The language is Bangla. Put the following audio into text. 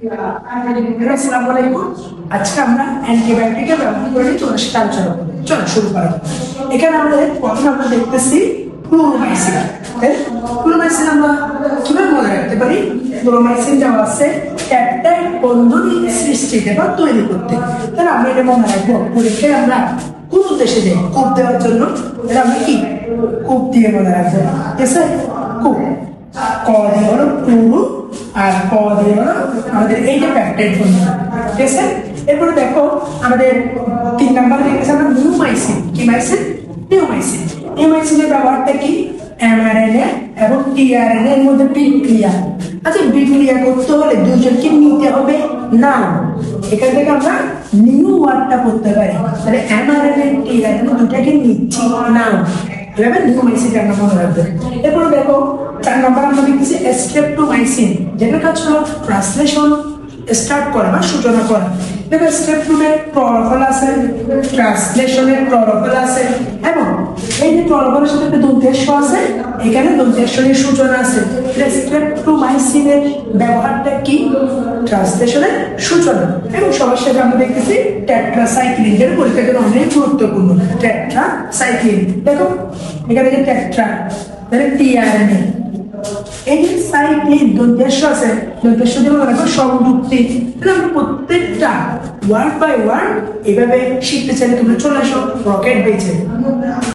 আসসালামু আলাইকুম। আজকে আমরা অ্যান্টিবায়োটিকের ব্যবহার করে তোমার সাথে আলোচনা করবো। চলো শুরু করা যাক। এখানে আমাদের প্রথমে আমরা দেখতেছি ক্লোরোমাইসিন। ক্লোরোমাইসিন আমরা কিভাবে মনে রাখতে পারি? ক্লোরোমাইসিন দেওয়া আছে পেপটাইড বন্ধনী সৃষ্টিতে বা তৈরি করতে। তাহলে আমরা এটা মনে রাখবো। পরীক্ষায় আমরা কোন উদ্দেশ্যে যাই? কূপ দেওয়ার জন্য। এটা আমরা কি কূপ দিয়ে মনে রাখবো? ঠিক আছে, কূপ। ক দিয়ে হলো ক্লোরো আর প দিয়ে হলো আমাদের এই যে পেপটাইড বন্ধন। ঠিক আছে, এরপরে দেখো আমাদের 3 নাম্বার দেখেছি আমরা নিউমাইসিন। কি মাইসিন? নিউমাইসিন। নিউমাইসিনের ব্যবহারটা কি? এমআরএনএ এবং টিআরএনএ এর মধ্যে বিক্রিয়া। আচ্ছা, বিক্রিয়া করতে হলে দুজনকে নিতে হবে না। এখান থেকে আমরা নিউ ওয়ার্ডটা করতে পারি। তাহলে এমআরএনএ টিআরএনএ দুটাকে নিচ্ছি না। এভাবে নিউমাইসিনটা আমরা মনে রাখবো। এরপরে দেখো 4 নাম্বার আমরা দেখতেছি স্ট্রেপ্টোমাইসিন, যেটার কাজ হলো ট্রান্সলেশন স্টার্ট করা বা সূচনা করা। দেখো স্ট্রেপ্টোমে ক্লোরোফল আছে, ট্রান্সলেশনের ক্লোরোফল আছে এবং এই যে ক্লোরোফলের সাথে একটা দন্তেশ্ব আছে, এখানে দন্তেশ্বরের সূচনা আছে। স্ট্রেপ্টোমাইসিনের ব্যবহারটা কি? ট্রান্সলেশনের সূচনা। এবং সবার সাথে আমরা দেখতেছি টেট্রাসাইক্লিন, যেটা পরীক্ষার জন্য অনেক গুরুত্বপূর্ণ। টেট্রাসাইক্লিন দেখো এখানে যে টেট্রা, তাহলে টিআরএনএ, এই যে সাইক্লিন দন্তেশ্ব আছে, দন্তেশ্ব দিয়ে মনে রাখো সংযুক্তি। তাহলে আমরা প্রত্যেকটা ওয়ার্ড বাই ওয়ার্ড এভাবে শিখতে চাইলে তোমরা চলে আসো রকেট বেঁচে।